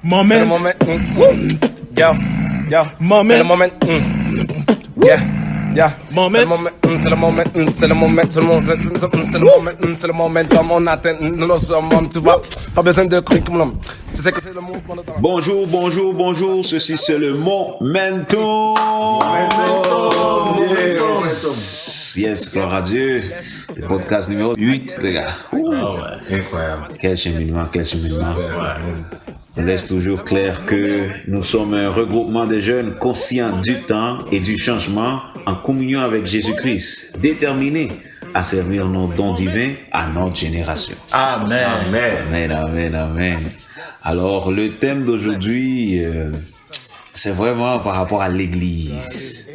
Moment. C'est le moment. Yo, yo. Moment. C'est le moment. Yeah. Yeah. Moment. C'est le moment. C'est le moment. C'est le moment. C'est le moment. C'est le moment. C'est le moment. On atteint le summum. Tu vois. Pas besoin de curriculum. Tu sais que c'est le mouvement de temps. Bonjour, bonjour, bonjour. Ceci c'est le Momentum. Yes, gloire à Dieu. Le podcast numéro 8, les gars. Incroyable. Quel cheminement, quel cheminement. On laisse toujours clair que nous sommes un regroupement de jeunes conscients du temps et du changement en communion avec Jésus-Christ, déterminés à servir nos dons divins à notre génération. Amen. Amen, amen, amen. Alors, le thème d'aujourd'hui, c'est vraiment par rapport à l'Église.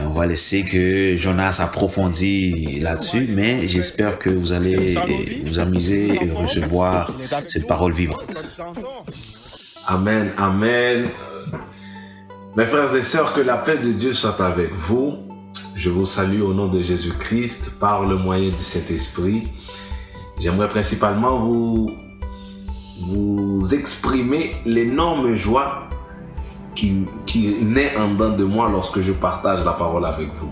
On va laisser que Jonas approfondisse là-dessus, mais j'espère que vous allez vous amuser et recevoir cette parole vivante. Amen, amen. Mes frères et sœurs, que la paix de Dieu soit avec vous. Je vous salue au nom de Jésus-Christ par le moyen du Saint-Esprit. J'aimerais principalement vous exprimer l'énorme joie qui naît en dedans de moi lorsque je partage la parole avec vous.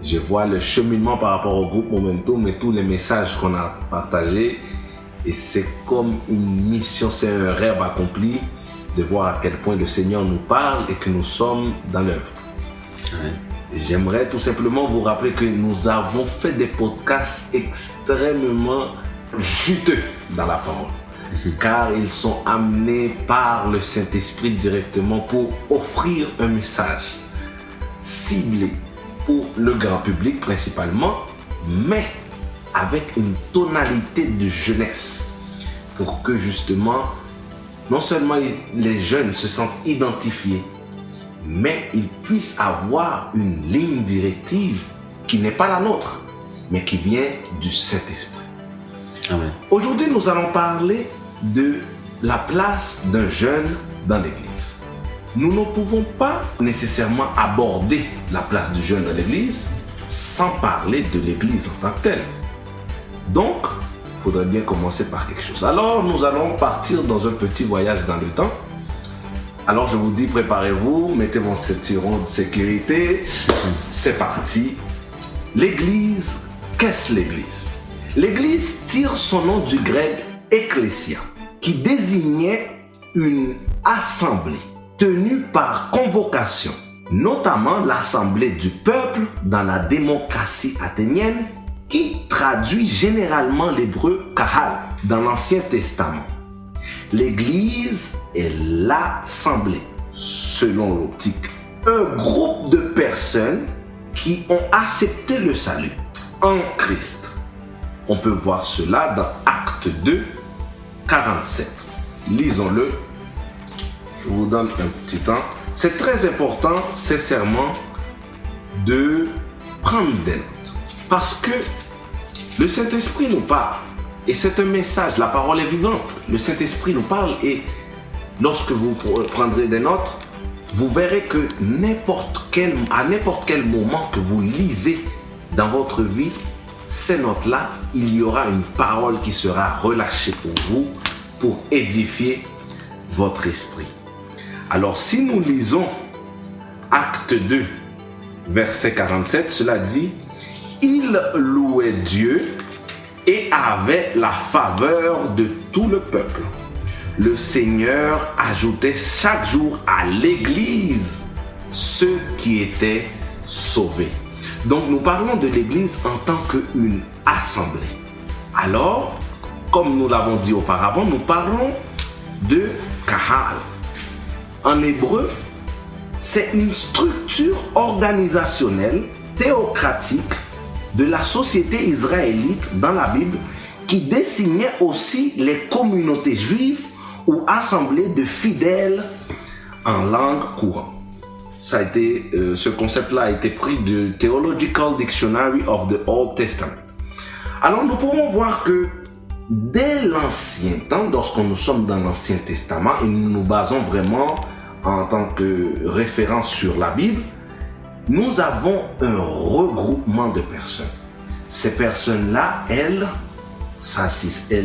Je vois le cheminement par rapport au groupe Momentum et tous les messages qu'on a partagés, et c'est comme une mission, c'est un rêve accompli de voir à quel point le Seigneur nous parle et que nous sommes dans l'œuvre. J'aimerais tout simplement vous rappeler que nous avons fait des podcasts extrêmement juteux dans la parole, car ils sont amenés par le Saint-Esprit directement pour offrir un message ciblé pour le grand public principalement, mais avec une tonalité de jeunesse, pour que justement, non seulement les jeunes se sentent identifiés, mais ils puissent avoir une ligne directive qui n'est pas la nôtre, mais qui vient du Saint-Esprit. Amen. Aujourd'hui, nous allons parler de la place d'un jeune dans l'Église. Nous ne pouvons pas nécessairement aborder la place du jeune dans l'Église sans parler de l'Église en tant que telle. Donc, il faudrait bien commencer par quelque chose. Alors, nous allons partir dans un petit voyage dans le temps. Alors, je vous dis, préparez-vous, mettez vos ceinturons de sécurité. C'est parti. L'Église, qu'est-ce l'Église? L'Église tire son nom du grec ecclésia, qui désignait une assemblée tenue par convocation, notamment l'assemblée du peuple dans la démocratie athénienne, qui traduit généralement l'hébreu kahal dans l'Ancien Testament. L'Église est l'assemblée, selon l'optique, un groupe de personnes qui ont accepté le salut en Christ. On peut voir cela dans Acte 2, 47. Lisons-le. Je vous donne un petit temps. C'est très important, sincèrement, de prendre des notes. Parce que le Saint-Esprit nous parle. Et c'est un message, la parole est vivante. Le Saint-Esprit nous parle, et lorsque vous prendrez des notes, vous verrez que à n'importe quel moment que vous lisez dans votre vie, ces notes-là, il y aura une parole qui sera relâchée pour vous, pour édifier votre esprit. Alors, si nous lisons Acte 2, verset 47, cela dit: « Il louait Dieu et avait la faveur de tout le peuple. Le Seigneur ajoutait chaque jour à l'Église ceux qui étaient sauvés. » Donc nous parlons de l'Église en tant qu'une assemblée. Alors, comme nous l'avons dit auparavant, nous parlons de kahal. En hébreu, c'est une structure organisationnelle théocratique de la société israélite dans la Bible, qui désignait aussi les communautés juives ou assemblées de fidèles en langue courante. Ce concept-là a été pris du Theological Dictionary of the Old Testament. Alors nous pouvons voir que dès l'ancien temps, lorsque nous sommes dans l'Ancien Testament et nous nous basons vraiment en tant que référence sur la Bible, nous avons un regroupement de personnes. Ces personnes-là, elles s'assisaient,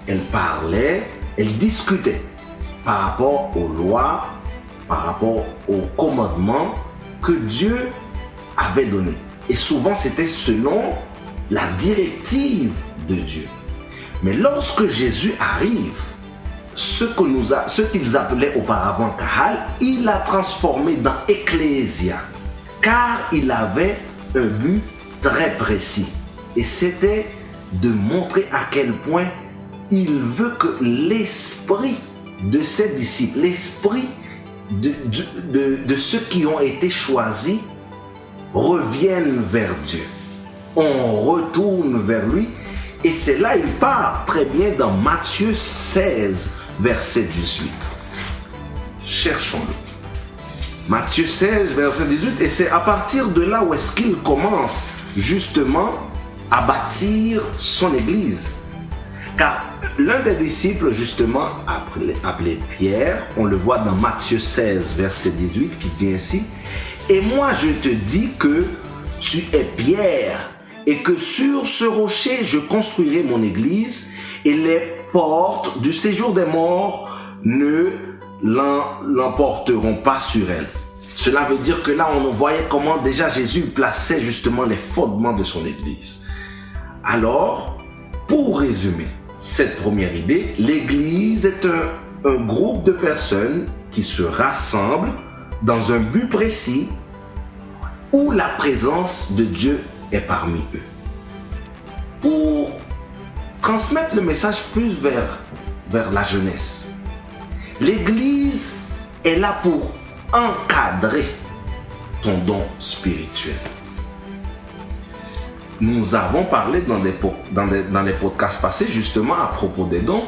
elles parlaient, Elle discutait par rapport aux lois, par rapport aux commandements que Dieu avait donnés. Et souvent, c'était selon la directive de Dieu. Mais lorsque Jésus arrive, ce qu'ils appelaient auparavant Kahal, il l'a transformé dans Ecclésia, car il avait un but très précis. Et c'était de montrer à quel point il veut que l'esprit de ses disciples, l'esprit de ceux qui ont été choisis, revienne vers Dieu. On retourne vers lui. Et c'est là il part très bien dans Matthieu 16, verset 18. Cherchons-le. Matthieu 16, verset 18. Et c'est à partir de là où est-ce qu'il commence justement à bâtir son église. Car l'un des disciples justement appelé Pierre, on le voit dans Matthieu 16, verset 18 qui dit ainsi: et moi je te dis que tu es Pierre, et que sur ce rocher je construirai mon église, et les portes du séjour des morts ne l'emporteront pas sur elle. Cela veut dire que là on voyait comment déjà Jésus plaçait justement les fondements de son église. Alors, pour résumer cette première idée, l'église est un groupe de personnes qui se rassemblent dans un but précis où la présence de Dieu est parmi eux. Pour transmettre le message plus vers la jeunesse, l'Église est là pour encadrer ton don spirituel. Nous avons parlé dans les podcasts passés justement à propos des dons,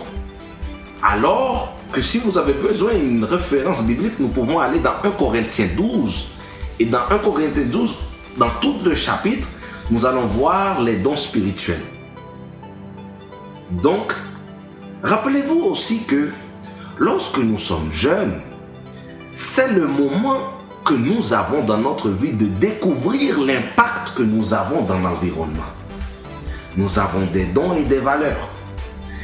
alors que si vous avez besoin d'une référence biblique, nous pouvons aller dans 1 Corinthiens 12. Et dans 1 Corinthiens 12, dans tout le chapitre, nous allons voir les dons spirituels. Donc, rappelez-vous aussi que lorsque nous sommes jeunes, c'est le moment que nous avons dans notre vie de découvrir l'impact que nous avons dans l'environnement. Nous avons des dons et des valeurs.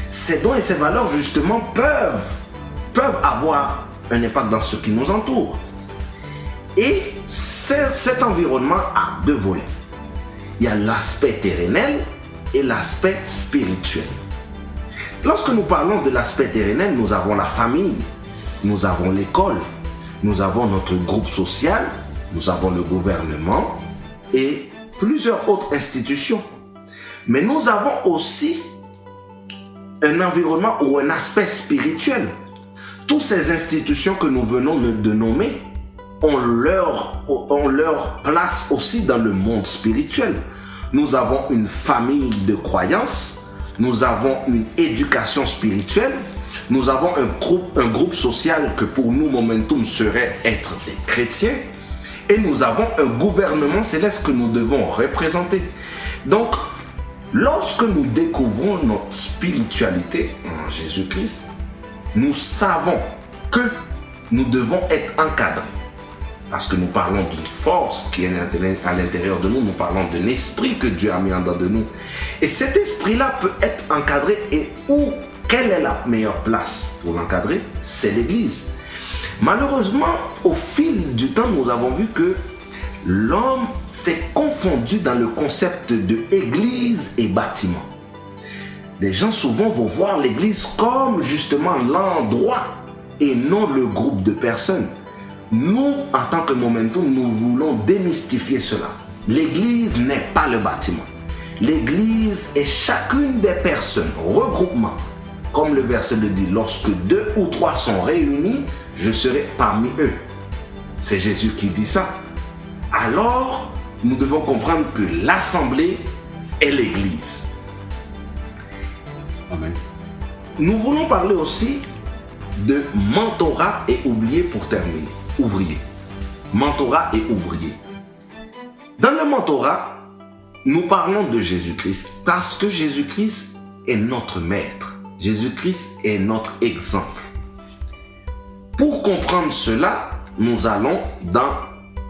Ces dons et ces valeurs, justement, peuvent avoir un impact dans ce qui nous entoure. Et cet environnement a deux volets. Il y a l'aspect terrenel et l'aspect spirituel. Lorsque nous parlons de l'aspect terrenel, nous avons la famille, nous avons l'école, nous avons notre groupe social, nous avons le gouvernement et plusieurs autres institutions. Mais nous avons aussi un environnement ou un aspect spirituel. Toutes ces institutions que nous venons de nommer ont leur place aussi dans le monde spirituel. Nous avons une famille de croyances, nous avons une éducation spirituelle, nous avons un groupe social que pour nous, Momentum, serait être des chrétiens, et nous avons un gouvernement céleste que nous devons représenter. Donc, lorsque nous découvrons notre spiritualité en Jésus-Christ, nous savons que nous devons être encadrés. Parce que nous parlons d'une force qui est à l'intérieur de nous, nous parlons d'un esprit que Dieu a mis en dedans de nous. Et cet esprit-là peut être encadré. Et quelle est la meilleure place pour l'encadrer? C'est l'Église. Malheureusement, au fil du temps, nous avons vu que l'homme s'est confondu dans le concept de église et bâtiment. Les gens souvent vont voir l'église comme justement l'endroit et non le groupe de personnes. Nous, en tant que Momentum, nous voulons démystifier cela. L'église n'est pas le bâtiment. L'église est chacune des personnes, regroupement. Comme le verset le dit, lorsque 2 ou 3 sont réunis, je serai parmi eux. C'est Jésus qui dit ça. Alors, nous devons comprendre que l'assemblée est l'église. Amen. Nous voulons parler aussi de mentorat et ouvrier pour terminer. Ouvrier. Mentorat et ouvrier. Dans le mentorat, nous parlons de Jésus-Christ parce que Jésus-Christ est notre maître. Jésus-Christ est notre exemple. Pour comprendre cela, nous allons dans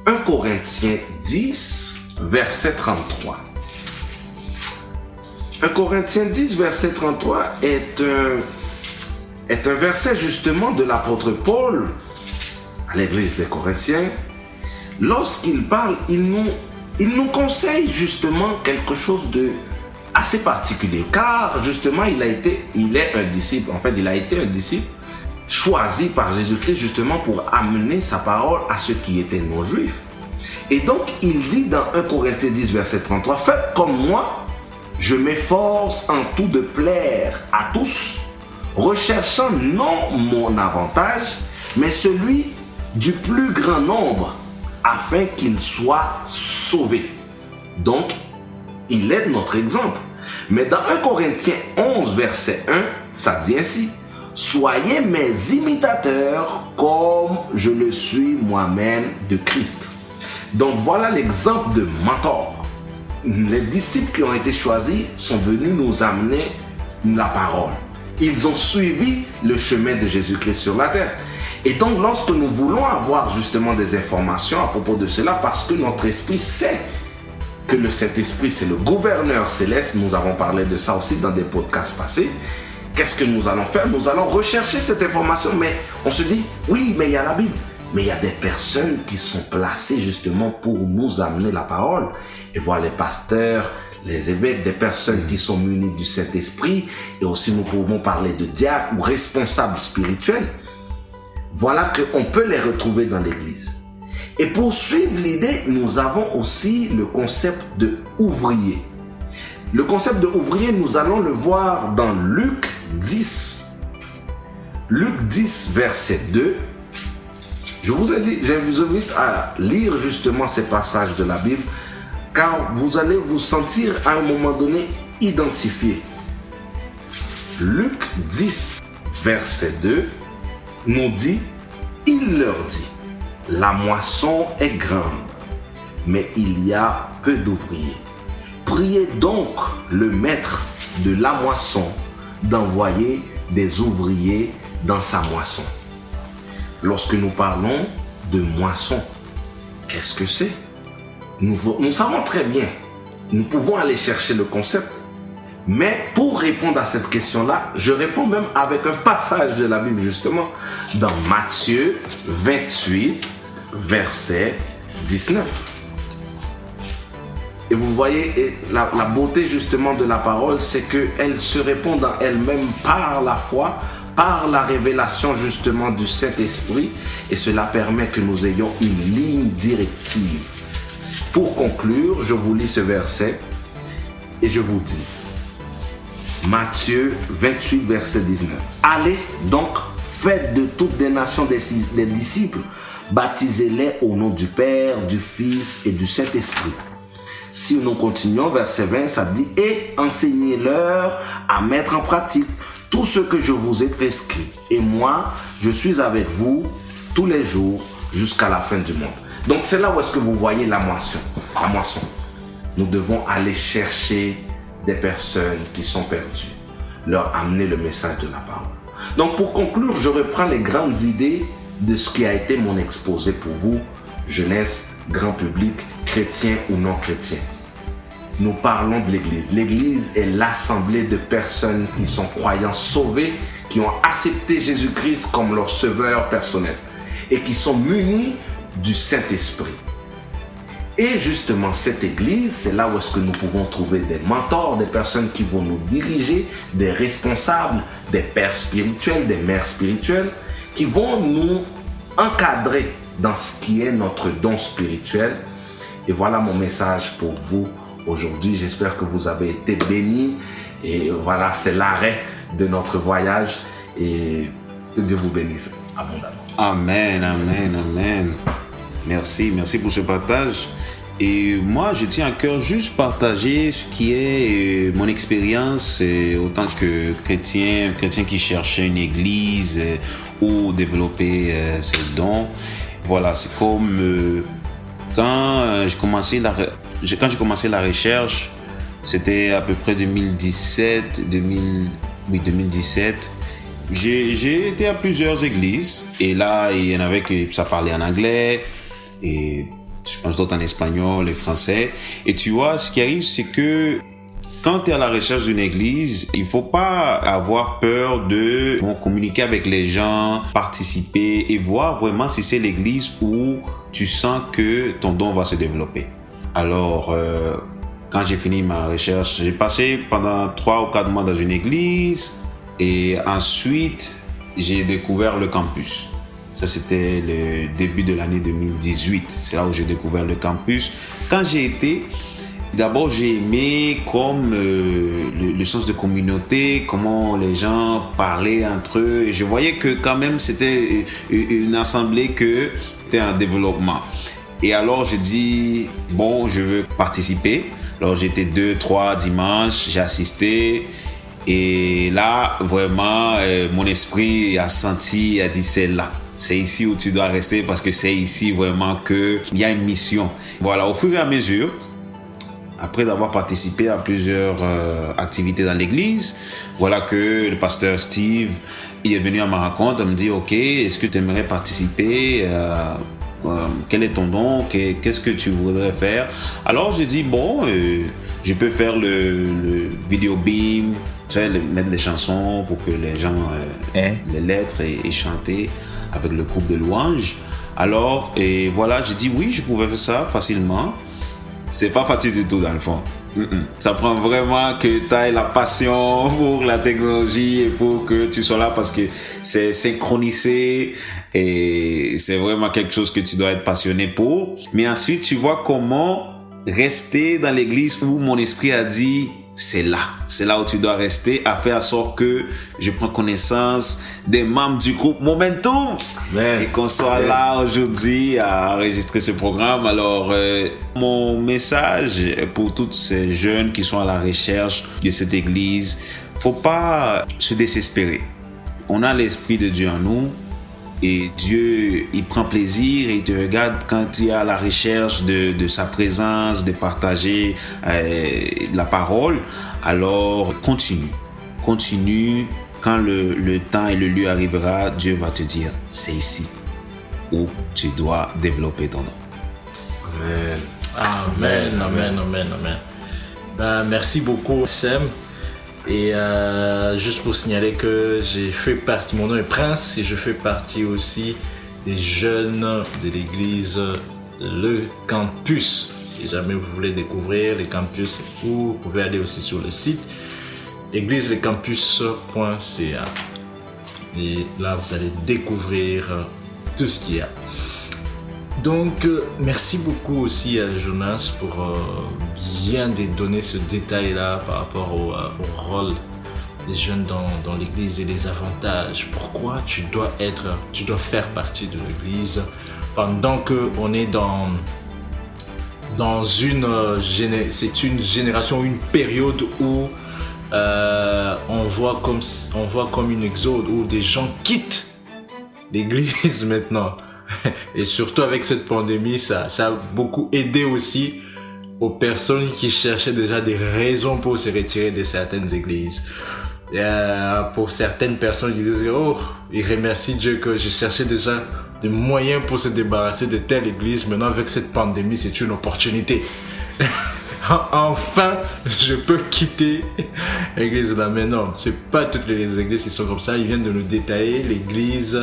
1 Corinthiens 10, verset 33. 1 Corinthiens 10, verset 33 est est un verset justement de l'apôtre Paul à l'église des Corinthiens. Lorsqu'il parle, il nous conseille justement quelque chose de assez particulier, car justement il est un disciple, en fait il a été un disciple choisi par Jésus-Christ justement pour amener sa parole à ceux qui étaient non-juifs. Et donc il dit dans 1 Corinthiens 10 verset 33, faites comme moi, je m'efforce en tout de plaire à tous, recherchant non mon avantage, mais celui du plus grand nombre, afin qu'il soit sauvé. Donc, il est notre exemple. Mais dans 1 Corinthiens 11, verset 1, ça dit ainsi, soyez mes imitateurs comme je le suis moi-même de Christ. Donc, voilà l'exemple de mentor. Les disciples qui ont été choisis sont venus nous amener la parole. Ils ont suivi le chemin de Jésus-Christ sur la terre. Et donc, lorsque nous voulons avoir justement des informations à propos de cela, parce que notre esprit sait que le Saint-Esprit, c'est le gouverneur céleste, nous avons parlé de ça aussi dans des podcasts passés, qu'est-ce que nous allons faire? Nous allons rechercher cette information, mais on se dit, oui, mais il y a la Bible. Mais il y a des personnes qui sont placées justement pour nous amener la parole. Et voilà les pasteurs, les évêques, des personnes qui sont munies du Saint-Esprit. Et aussi nous pouvons parler de diacres ou responsables spirituels. Voilà qu'on peut les retrouver dans l'église. Et pour suivre l'idée, nous avons aussi le concept de ouvrier. Le concept de ouvrier, nous allons le voir dans Luc 10. Luc 10, verset 2. Je vous invite à lire justement ces passages de la Bible, car vous allez vous sentir à un moment donné identifié. Luc 10, verset 2, nous dit, il leur dit, la moisson est grande, mais il y a peu d'ouvriers. Priez donc le maître de la moisson d'envoyer des ouvriers dans sa moisson. Lorsque nous parlons de moisson, qu'est-ce que c'est? Nous savons très bien, nous pouvons aller chercher le concept, mais pour répondre à cette question-là, je réponds même avec un passage de la Bible justement, dans Matthieu 28, verset 19. Et vous voyez, la beauté justement de la parole, c'est qu'elle se répond dans elle-même par la foi, par la révélation justement du Saint-Esprit, et cela permet que nous ayons une ligne directive. Pour conclure, je vous lis ce verset et je vous dis, Matthieu 28, verset 19. Allez donc, faites de toutes les nations des disciples, baptisez-les au nom du Père, du Fils et du Saint-Esprit. Si nous continuons, verset 20, ça dit, et enseignez-leur à mettre en pratique tout ce que je vous ai prescrit. Et moi, je suis avec vous tous les jours jusqu'à la fin du monde. Donc c'est là où est-ce que vous voyez la moisson. La moisson. Nous devons aller chercher des personnes qui sont perdues, leur amener le message de la parole. Donc pour conclure, je reprends les grandes idées de ce qui a été mon exposé pour vous, jeunesse, grand public, chrétien ou non chrétien. Nous parlons de l'Église. L'Église est l'assemblée de personnes qui sont croyants sauvés, qui ont accepté Jésus-Christ comme leur sauveur personnel et qui sont munis du Saint-Esprit. Et justement, cette Église, c'est là où est-ce que nous pouvons trouver des mentors, des personnes qui vont nous diriger, des responsables, des pères spirituels, des mères spirituelles, qui vont nous encadrer dans ce qui est notre don spirituel. Et voilà mon message pour vous aujourd'hui. J'espère que vous avez été bénis. Et voilà, c'est l'arrêt de notre voyage. Et que Dieu vous bénisse abondamment. Amen, amen, amen. Merci pour ce partage. Et moi, je tiens à cœur juste partager ce qui est mon expérience autant que chrétien qui cherchait une église ou développer ses dons. Voilà, c'est comme quand j'ai commencé la recherche, c'était à peu près 2017. J'ai été à plusieurs églises et là, il y en avait que ça parlait en anglais et je pense d'autres en espagnol et français. Et tu vois, ce qui arrive, c'est que Quand tu es à la recherche d'une église, il faut pas avoir peur de communiquer avec les gens, participer et voir vraiment si c'est l'église où tu sens que ton don va se développer. Alors, quand j'ai fini ma recherche, j'ai passé pendant 3 ou 4 mois dans une église et ensuite, j'ai découvert le campus. Ça, c'était le début de l'année 2018. C'est là où j'ai découvert le campus. Quand j'ai été, d'abord, j'ai aimé comme le sens de communauté, comment les gens parlaient entre eux. Et je voyais que quand même, c'était une assemblée qui était en développement. Et alors, je dis, bon, je veux participer. Alors, j'étais 2-3 dimanches, j'ai assisté. Et là, vraiment, mon esprit a dit, c'est là. C'est ici où tu dois rester parce que c'est ici vraiment qu'il y a une mission. Voilà, au fur et à mesure, après d'avoir participé à plusieurs activités dans l'église, voilà que le pasteur Steve, il est venu à ma rencontre, il me dit, ok, est-ce que tu aimerais participer quel est ton don? Qu'est-ce que tu voudrais faire? Alors j'ai dit, bon, je peux faire le vidéo beam, tu sais, mettre les chansons pour que les gens les lettres et chanter avec le groupe de louanges. Alors, et voilà, j'ai dit oui, je pouvais faire ça facilement. C'est pas facile du tout dans le fond. Ça prend vraiment que tu aies la passion pour la technologie et pour que tu sois là parce que c'est synchronisé et c'est vraiment quelque chose que tu dois être passionné pour. Mais ensuite, tu vois comment rester dans l'église où mon esprit a dit c'est là où tu dois rester, à faire en sorte que je prends connaissance des membres du groupe Momentum et qu'on soit là aujourd'hui à enregistrer ce programme. Alors, mon message pour tous ces jeunes qui sont à la recherche de cette église, faut pas se désespérer. On a l'Esprit de Dieu en nous. Et Dieu, il prend plaisir et il te regarde quand tu es à la recherche de sa présence, de partager la parole. Alors, continue. Quand le temps et le lieu arrivera, Dieu va te dire, c'est ici où tu dois développer ton don. Amen. Ben, merci beaucoup, Sam. Et juste pour signaler que mon nom est Prince et je fais partie aussi des jeunes de l'église Le Campus. Si jamais vous voulez découvrir le campus, vous pouvez aller aussi sur le site égliselescampus.ca et là vous allez découvrir tout ce qu'il y a. Donc, merci beaucoup aussi à Jonas pour bien donner ce détail-là par rapport au rôle des jeunes dans l'église et les avantages. Pourquoi tu dois faire partie de l'église pendant qu'on est dans c'est une génération, une période où on voit comme une exode, où des gens quittent l'église maintenant. Et surtout avec cette pandémie, ça a beaucoup aidé aussi aux personnes qui cherchaient déjà des raisons pour se retirer de certaines églises. Et pour certaines personnes qui disent ils remercient Dieu que je cherchais déjà des moyens pour se débarrasser de telle église. Maintenant avec cette pandémie, c'est une opportunité. Enfin, je peux quitter l'église là. Mais non, c'est pas toutes les églises qui sont comme ça. Ils viennent de nous détailler. L'église,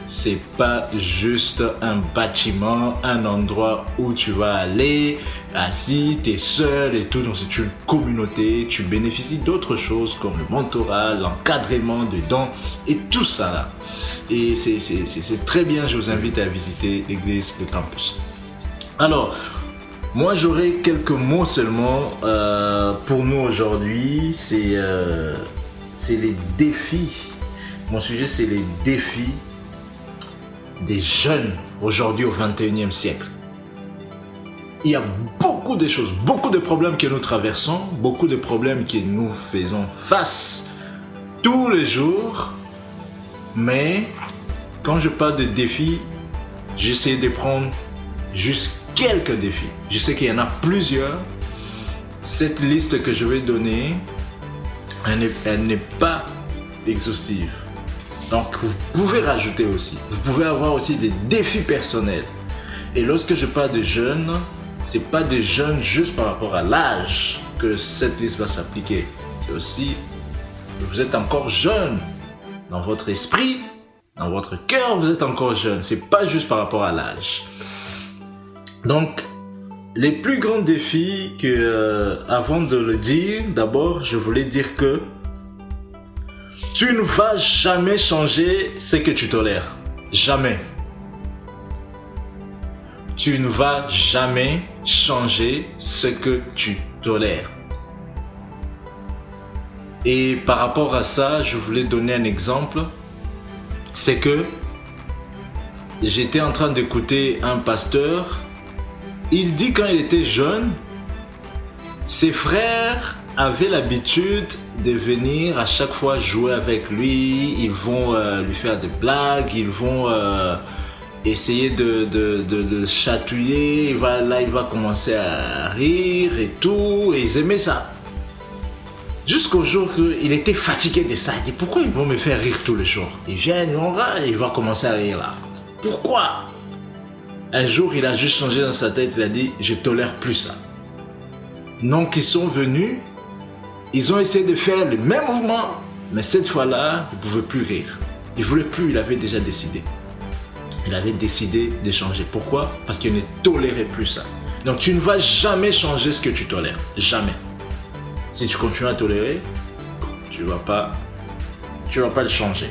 c'est pas juste un bâtiment, un endroit où tu vas aller assis, t'es seul et tout. Donc c'est une communauté. Tu bénéficies d'autres choses comme le mentorat, l'encadrement de dons et tout ça là. Et c'est très bien. Je vous invite à visiter l'église Le Campus. Alors, moi, j'aurai quelques mots seulement pour nous aujourd'hui. C'est les défis. Mon sujet, c'est les défis des jeunes aujourd'hui au 21e siècle. Il y a beaucoup de choses, beaucoup de problèmes que nous traversons, beaucoup de problèmes que nous faisons face tous les jours. Mais quand je parle de défis, j'essaie de prendre juste quelques défis. Je sais qu'il y en a plusieurs. Cette liste que je vais donner, elle n'est pas exhaustive. Donc vous pouvez rajouter aussi. Vous pouvez avoir aussi des défis personnels. Et lorsque je parle de jeunes, c'est pas de jeunes juste par rapport à l'âge. que cette liste va s'appliquer. C'est aussi que vous êtes encore jeune. Dans votre esprit, dans votre cœur, vous êtes encore jeune. C'est pas juste par rapport à l'âge. Donc, les plus grands défis avant de le dire, d'abord, je voulais dire que tu ne vas jamais changer ce que tu tolères. Jamais. Tu ne vas jamais changer ce que tu tolères. Et par rapport à ça, je voulais donner un exemple. C'est que j'étais en train d'écouter un pasteur. Il dit quand il était jeune, ses frères avaient l'habitude de venir à chaque fois jouer avec lui. Ils vont lui faire des blagues, ils vont essayer de le chatouiller. Il va commencer à rire et tout. Et ils aimaient ça. Jusqu'au jour où il était fatigué de ça. Il dit, pourquoi ils vont me faire rire tous les jours? Ils viennent, il va commencer à rire là. Pourquoi? Un jour, il a juste changé dans sa tête. Il a dit, je tolère plus ça. Donc, ils sont venus. Ils ont essayé de faire le même mouvement. Mais cette fois-là, il ne pouvait plus rire. Il ne voulait plus, il avait déjà décidé. Il avait décidé de changer. Pourquoi? Parce qu'il ne tolérait plus ça. Donc, tu ne vas jamais changer ce que tu tolères. Jamais. Si tu continues à tolérer, tu vas pas le changer.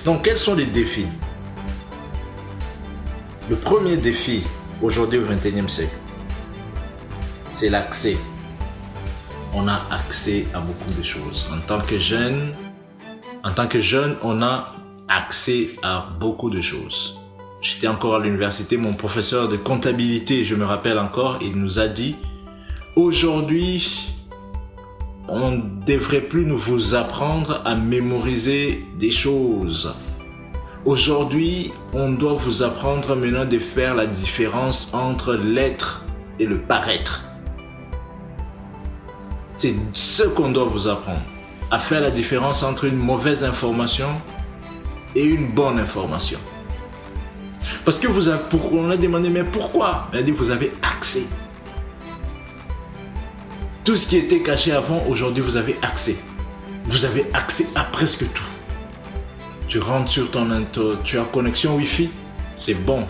Donc, quels sont les défis? Le premier défi, aujourd'hui au XXIe siècle, c'est l'accès. On a accès à beaucoup de choses. En tant que jeune, on a accès à beaucoup de choses. J'étais encore à l'université, mon professeur de comptabilité, je me rappelle encore, il nous a dit, aujourd'hui, on ne devrait plus nous vous apprendre à mémoriser des choses. Aujourd'hui, on doit vous apprendre maintenant de faire la différence entre l'être et le paraître. C'est ce qu'on doit vous apprendre. À faire la différence entre une mauvaise information et une bonne information. Parce que on a demandé, mais pourquoi? On a dit, vous avez accès. Tout ce qui était caché avant, aujourd'hui, vous avez accès. Vous avez accès à presque tout. Tu rentres sur tu as connexion Wi-Fi, c'est bon.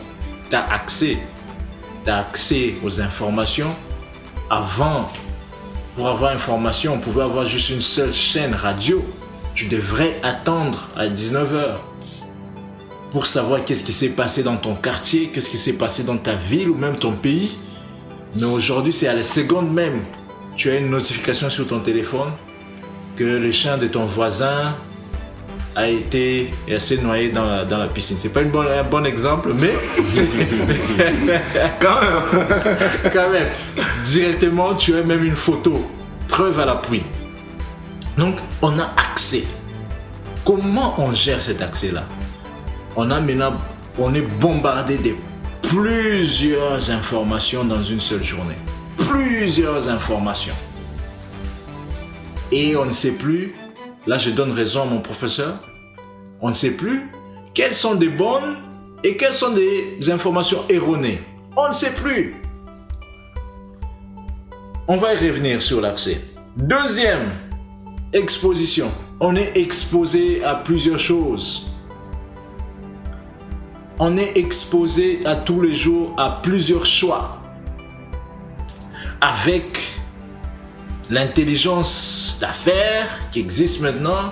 Tu as accès. Tu as accès aux informations. Avant, pour avoir information, on pouvait avoir juste une seule chaîne radio. Tu devrais attendre à 19h pour savoir qu'est-ce qui s'est passé dans ton quartier, qu'est-ce qui s'est passé dans ta ville ou même ton pays. Mais aujourd'hui, c'est à la seconde même. Tu as une notification sur ton téléphone que le chien de ton voisin a été assez noyé dans la piscine. C'est pas un bon exemple, mais c'est quand même. Directement, tu as même une photo, preuve à l'appui. Donc, on a accès. Comment on gère cet accès-là? On est bombardé de plusieurs informations dans une seule journée. Plusieurs informations. Et on ne sait plus, là je donne raison à mon professeur, on ne sait plus quelles sont des bonnes et quelles sont des informations erronées. On ne sait plus. On va y revenir sur l'accès. Deuxième exposition. On est exposé à plusieurs choses. On est exposé à tous les jours à plusieurs choix. Avec l'intelligence d'affaires qui existe maintenant,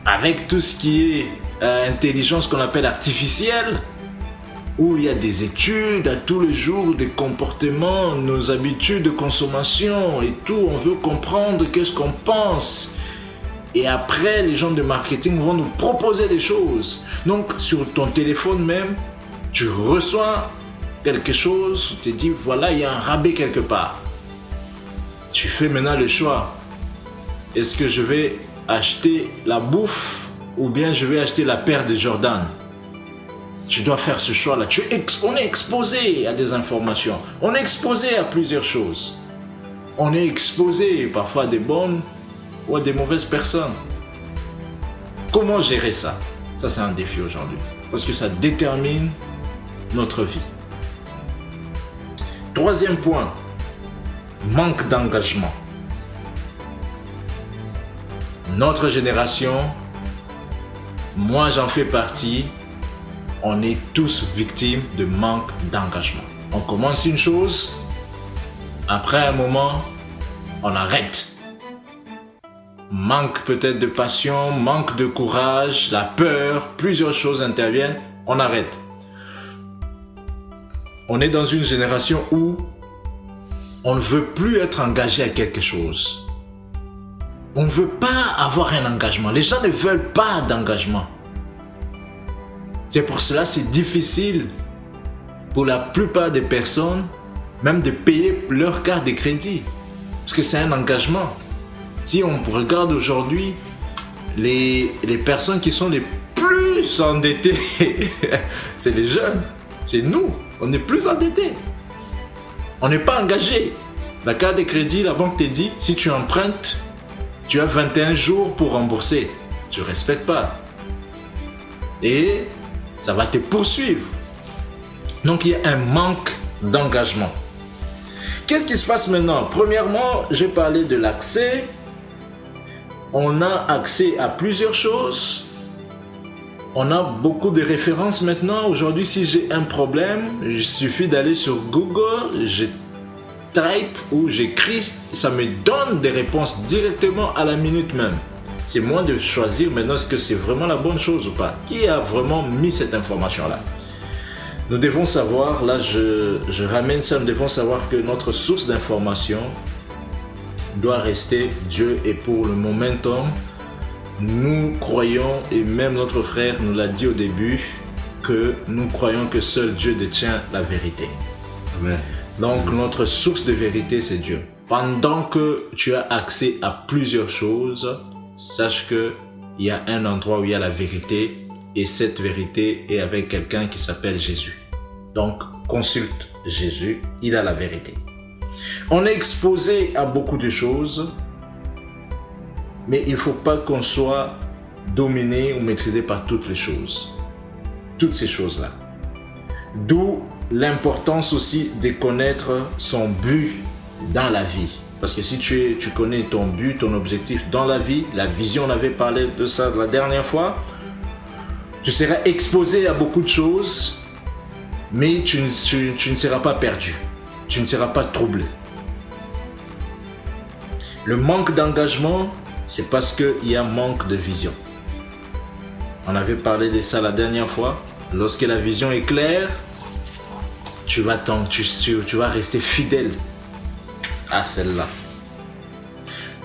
avec tout ce qui est intelligence qu'on appelle artificielle, où il y a des études à tous les jours, des comportements, nos habitudes de consommation et tout, on veut comprendre qu'est-ce qu'on pense. Et après, les gens de marketing vont nous proposer des choses. Donc, sur ton téléphone même, tu reçois quelque chose, tu te dis, voilà, il y a un rabais quelque part. Tu fais maintenant le choix. Est-ce que je vais acheter la bouffe ou bien je vais acheter la paire de Jordan? Tu dois faire ce choix-là. On est exposé à des informations. On est exposé à plusieurs choses. On est exposé parfois à des bonnes ou à des mauvaises personnes. Comment gérer ça? Ça, c'est un défi aujourd'hui. Parce que ça détermine notre vie. Troisième point. manque d'engagement. Notre génération, moi j'en fais partie, on est tous victimes de manque d'engagement. On commence une chose, après un moment, on arrête. Manque peut-être de passion, manque de courage, la peur, plusieurs choses interviennent, on arrête. On est dans une génération où on ne veut plus être engagé à quelque chose. On ne veut pas avoir un engagement. Les gens ne veulent pas d'engagement. C'est pour cela que c'est difficile pour la plupart des personnes même de payer leur carte de crédit. Parce que c'est un engagement. Si on regarde aujourd'hui, les personnes qui sont les plus endettées, c'est les jeunes. C'est nous. On est plus endettés. On n'est pas engagé. La carte de crédit, la banque te dit, si tu empruntes, tu as 21 jours pour rembourser. Tu ne respectes pas. Et ça va te poursuivre. Donc il y a un manque d'engagement. Qu'est-ce qui se passe maintenant? Premièrement, j'ai parlé de l'accès. On a accès à plusieurs choses. On a beaucoup de références maintenant. Aujourd'hui, si j'ai un problème, il suffit d'aller sur Google, je type ou j'écris, ça me donne des réponses directement à la minute même. C'est moi de choisir maintenant est-ce que c'est vraiment la bonne chose ou pas. Qui a vraiment mis cette information-là? Nous devons savoir, là je ramène ça, nous devons savoir que notre source d'information doit rester Dieu. Et pour le momentum, nous croyons, et même notre frère nous l'a dit au début, que nous croyons que seul Dieu détient la vérité. Amen. Donc notre source de vérité, c'est Dieu. Pendant que tu as accès à plusieurs choses, sache qu'il y a un endroit où il y a la vérité, et cette vérité est avec quelqu'un qui s'appelle Jésus. Donc consulte Jésus, il a la vérité. On est exposé à beaucoup de choses, mais il ne faut pas qu'on soit dominé ou maîtrisé par toutes les choses. Toutes ces choses-là. D'où l'importance aussi de connaître son but dans la vie. Parce que si tu connais ton but, ton objectif dans la vie, la vision, on avait parlé de ça la dernière fois, tu seras exposé à beaucoup de choses, mais tu ne seras pas perdu. Tu ne seras pas troublé. Le manque d'engagement, c'est parce qu'il y a manque de vision. On avait parlé de ça la dernière fois. Lorsque la vision est claire, tu vas rester fidèle à celle-là.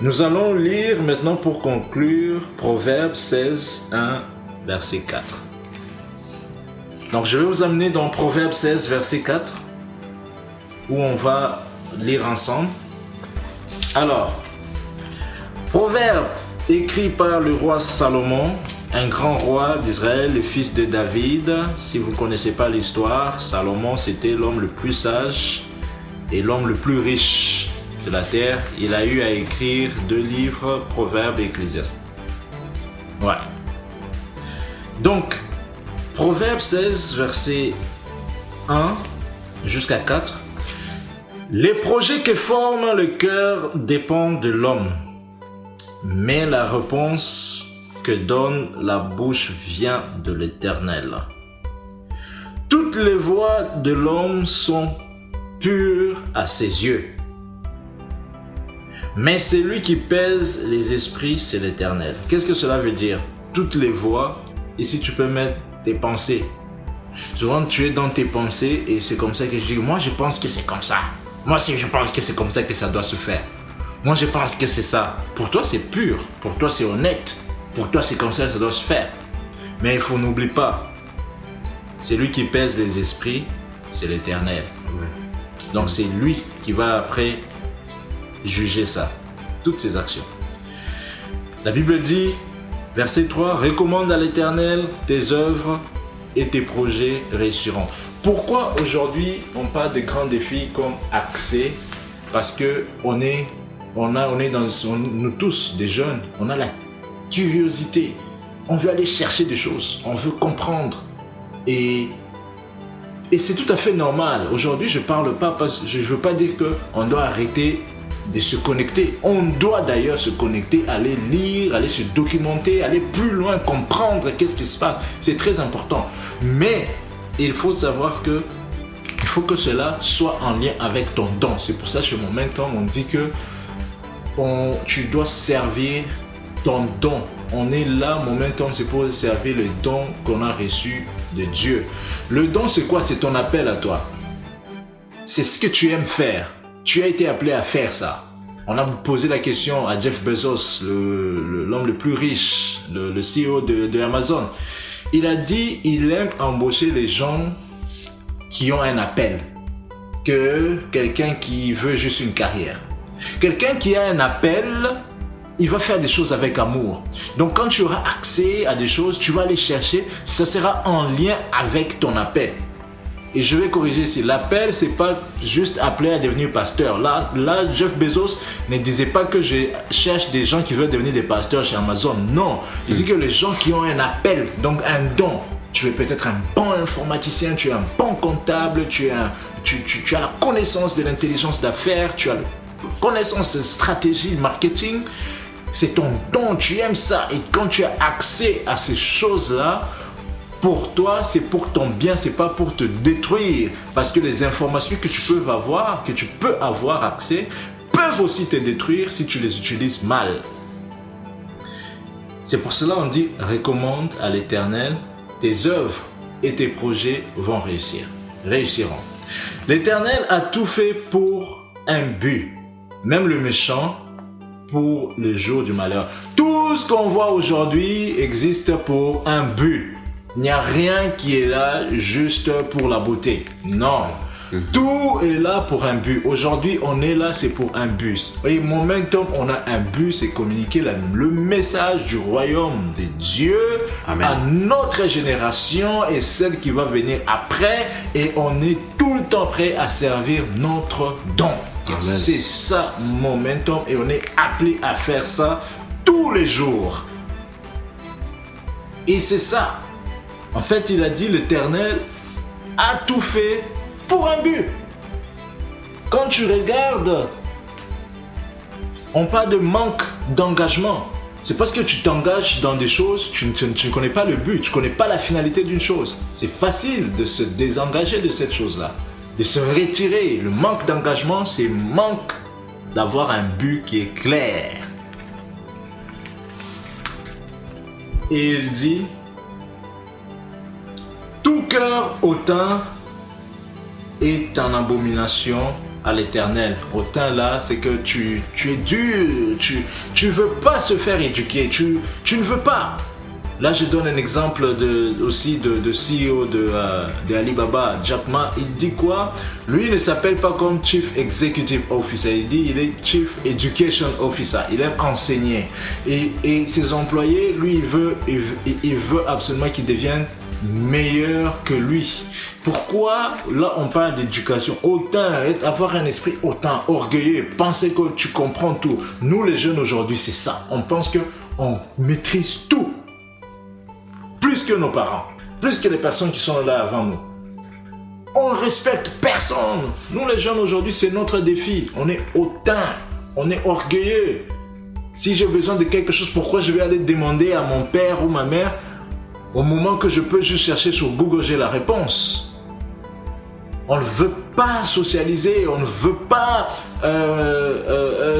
Nous allons lire maintenant pour conclure Proverbe 16, 1, verset 4. Donc je vais vous amener dans Proverbe 16, verset 4, où on va lire ensemble. Alors, Proverbe écrit par le roi Salomon, un grand roi d'Israël, le fils de David. Si vous ne connaissez pas l'histoire, Salomon c'était l'homme le plus sage et l'homme le plus riche de la terre. Il a eu à écrire 2 livres, Proverbes et Ecclésiaste. Ouais. Donc, Proverbe 16, verset 1 jusqu'à 4. Les projets que forme le cœur dépendent de l'homme, mais la réponse que donne la bouche vient de l'Éternel. Toutes les voies de l'homme sont pures à ses yeux, mais celui qui pèse les esprits, c'est l'Éternel. Qu'est-ce que cela veut dire? Toutes les voies, ici tu peux mettre tes pensées. Souvent tu es dans tes pensées et c'est comme ça que je dis, moi je pense que c'est comme ça. Moi aussi je pense que c'est comme ça que ça doit se faire. Moi je pense que c'est ça. Pour toi c'est pur, pour toi c'est honnête. Pour toi, c'est comme ça que ça doit se faire. Mais il faut n'oublie pas, c'est lui qui pèse les esprits, c'est l'Éternel. Donc c'est lui qui va après juger ça, toutes ses actions. La Bible dit, verset 3, recommande à l'Éternel tes œuvres et tes projets réussiront. Pourquoi aujourd'hui on parle de grands défis comme accès? Parce que nous tous des jeunes, on a la curiosité, on veut aller chercher des choses, on veut comprendre. Et Et c'est tout à fait normal. Aujourd'hui, je parle pas parce que je veux pas dire qu'on doit arrêter de se connecter. On doit d'ailleurs se connecter, aller lire, aller se documenter, aller plus loin, comprendre qu'est-ce qui se passe. C'est très important. Mais il faut savoir que il faut que cela soit en lien avec ton don. C'est pour ça que chez Momentum, on dit que tu dois servir ton don. On est là, Momentum, c'est pour servir le don qu'on a reçu de Dieu. Le don, c'est quoi? C'est ton appel à toi. C'est ce que tu aimes faire. Tu as été appelé à faire ça. On a posé la question à Jeff Bezos, l'homme le plus riche, le CEO de Amazon. Il a dit il aime embaucher les gens qui ont un appel que quelqu'un qui veut juste une carrière. Quelqu'un qui a un appel, il va faire des choses avec amour. Donc quand tu auras accès à des choses, tu vas aller chercher, ça sera en lien avec ton appel. Et je vais corriger ici, l'appel, c'est pas juste appeler à devenir pasteur. Là, Jeff Bezos ne disait pas que je cherche des gens qui veulent devenir des pasteurs chez Amazon. Non, il dit que les gens qui ont un appel, donc un don, tu es peut-être un bon informaticien, tu es un bon comptable, tu as la connaissance de l'intelligence d'affaires, tu as la connaissance de stratégie, de marketing. C'est ton don, tu aimes ça. Et quand tu as accès à ces choses-là, pour toi, c'est pour ton bien, c'est pas pour te détruire. Parce que les informations que tu peux avoir accès, peuvent aussi te détruire si tu les utilises mal. C'est pour cela qu'on dit, recommande à l'Éternel, tes œuvres et tes projets vont réussiront. L'Éternel a tout fait pour un but, même le méchant pour le jour du malheur. Tout ce qu'on voit aujourd'hui existe pour un but. Il n'y a rien qui est là juste pour la beauté. Non. Tout est là pour un but. Aujourd'hui, on est là, c'est pour un but. Et Momentum, on a un but, c'est communiquer le message du royaume de Dieu à notre génération et celle qui va venir après. Et on est tout le temps prêt à servir notre don. Amen. C'est ça, Momentum. Et on est appelé à faire ça tous les jours. Et c'est ça. En fait, il a dit, l'Éternel a tout fait pour un but. Quand tu regardes, on parle de manque d'engagement. C'est parce que tu t'engages dans des choses, tu ne connais pas le but, tu ne connais pas la finalité d'une chose. C'est facile de se désengager de cette chose-là, de se retirer. Le manque d'engagement, c'est manque d'avoir un but qui est clair. Et il dit, tout cœur hautain est en abomination à l'Éternel. Hautain là, c'est que tu es dur, tu veux pas se faire éduquer, tu ne veux pas. Là, je donne un exemple aussi de CEO de Alibaba, Jack Ma. Il dit quoi? Lui, il ne s'appelle pas comme Chief Executive Officer. Il dit il est Chief Education Officer. Il aime enseigner. Et ses employés, lui, il veut absolument qu'ils deviennent meilleurs que lui. Pourquoi là on parle d'éducation? Autant avoir un esprit autant orgueilleux, penser que tu comprends tout. Nous les jeunes aujourd'hui, c'est ça. On pense que on maîtrise tout. Plus que nos parents, plus que les personnes qui sont là avant nous. On ne respecte personne. Nous les jeunes aujourd'hui, c'est notre défi. On est hautain, on est orgueilleux. Si j'ai besoin de quelque chose, pourquoi je vais aller demander à mon père ou ma mère au moment que je peux juste chercher sur Google, j'ai la réponse. On ne veut pas socialiser, on ne veut pas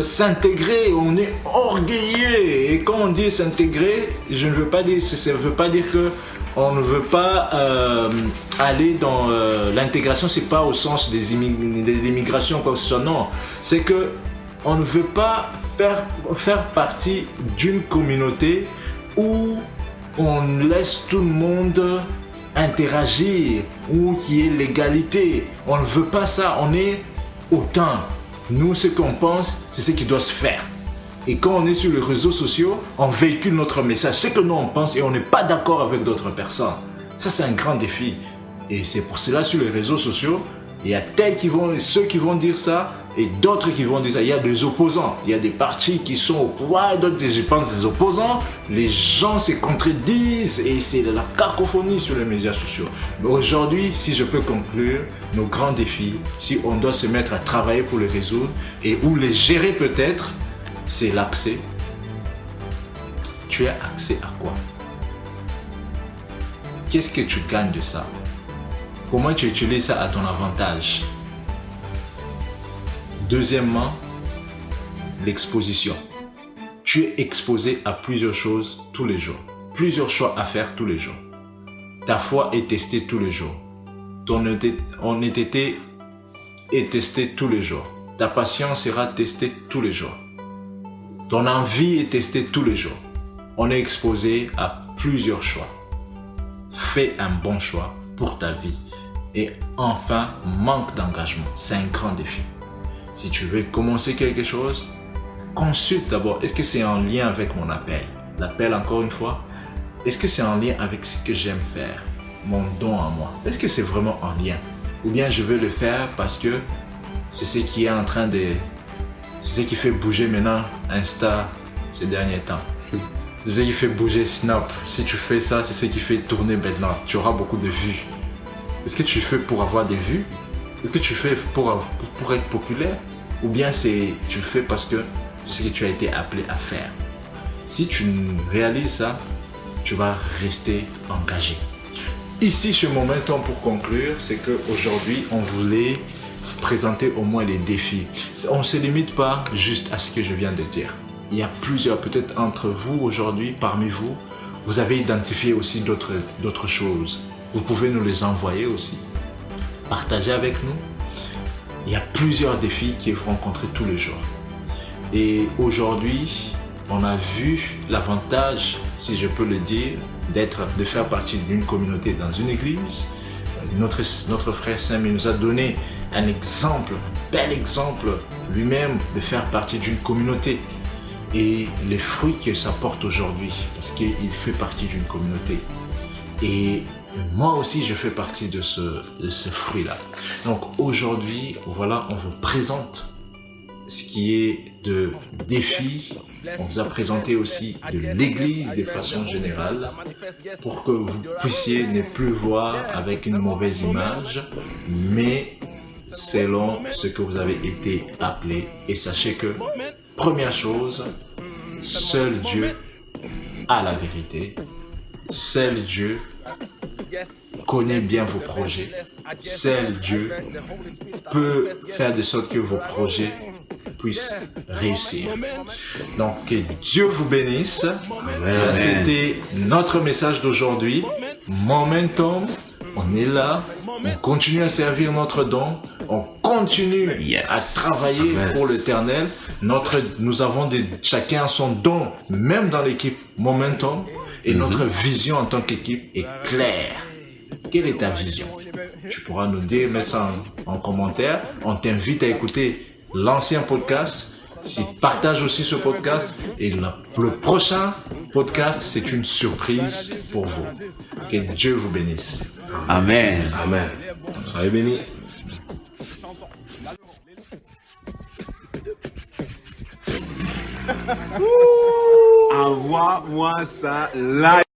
s'intégrer, on est orgueilleux. Et quand on dit s'intégrer, je ne veux pas dire, ça ne veut pas dire que on ne veut pas aller dans l'intégration, c'est pas au sens de l'immigration quoi que ce soit, non. C'est que on ne veut pas faire partie d'une communauté où on laisse tout le monde interagir, où qu'il y ait l'égalité. On ne veut pas ça, on est autant. Nous, ce qu'on pense, c'est ce qui doit se faire. Et quand on est sur les réseaux sociaux, on véhicule notre message. C'est que nous, on pense et on n'est pas d'accord avec d'autres personnes. Ça, c'est un grand défi. Et c'est pour cela, sur les réseaux sociaux, il y a ceux qui vont dire ça, Et d'autres qui vont dire ça. Il y a des opposants. Il y a des partis qui sont au pouvoir, d'autres, je pense, des opposants. Les gens se contredisent et c'est la cacophonie sur les médias sociaux. Mais aujourd'hui, si je peux conclure, nos grands défis, si on doit se mettre à travailler pour les résoudre et ou les gérer peut-être, c'est l'accès. Tu as accès à quoi? Qu'est-ce que tu gagnes de ça? Comment tu utilises ça à ton avantage? Deuxièmement, l'exposition. Tu es exposé à plusieurs choses tous les jours. Plusieurs choix à faire tous les jours. Ta foi est testée tous les jours. Ton honnêteté est testée tous les jours. Ta patience sera testée tous les jours. Ton envie est testée tous les jours. On est exposé à plusieurs choix. Fais un bon choix pour ta vie. Et enfin, manque d'engagement. C'est un grand défi. Si tu veux commencer quelque chose, consulte d'abord. Est-ce que c'est en lien avec mon appel? L'appel, encore une fois, est-ce que c'est en lien avec ce que j'aime faire? Mon don à moi? Est-ce que c'est vraiment en lien? Ou bien je veux le faire parce que c'est ce qui est en train de... C'est ce qui fait bouger maintenant Insta ces derniers temps. C'est ce qui fait bouger Snap. Si tu fais ça, c'est ce qui fait tourner maintenant. Tu auras beaucoup de vues. Est-ce que tu fais pour avoir des vues? Est-ce que tu fais pour être populaire? Ou bien tu le fais parce que c'est ce que tu as été appelé à faire? Si tu réalises ça, tu vas rester engagé. Ici, chez Momentum, pour conclure, c'est qu'aujourd'hui, on voulait présenter au moins les défis. On ne se limite pas juste à ce que je viens de dire. Il y a plusieurs, peut-être entre vous aujourd'hui, parmi vous, vous avez identifié aussi d'autres choses. Vous pouvez nous les envoyer aussi. Partagez avec nous. Il y a plusieurs défis qu'il faut rencontrer tous les jours. Et aujourd'hui, on a vu l'avantage, si je peux le dire, de faire partie d'une communauté dans une église. Notre frère Samuel nous a donné un exemple, bel exemple lui-même de faire partie d'une communauté. Et les fruits que ça porte aujourd'hui, parce qu'il fait partie d'une communauté. Et moi aussi, je fais partie de ce fruit-là. Donc aujourd'hui, voilà, on vous présente ce qui est de défis. On vous a présenté aussi de l'église de façon générale pour que vous puissiez ne plus voir avec une mauvaise image, mais selon ce que vous avez été appelé. Et sachez que, première chose, seul Dieu a la vérité. Seul Dieu connaît bien vos projets. Seul Dieu peut faire de sorte que vos projets puissent réussir. Donc, que Dieu vous bénisse. Amen. Ça, c'était notre message d'aujourd'hui. Momentum, on est là. On continue à servir notre don. On continue à travailler pour l'Éternel. Nous avons chacun son don, même dans l'équipe Momentum. Et notre vision en tant qu'équipe est claire. Quelle est ta vision? Tu pourras nous dire, mets ça en commentaire. On t'invite à écouter l'ancien podcast. Partage aussi ce podcast. Et le prochain podcast, c'est une surprise pour vous. Que Dieu vous bénisse. Amen. Amen. Soyez bénis. Envoie-moi ça live.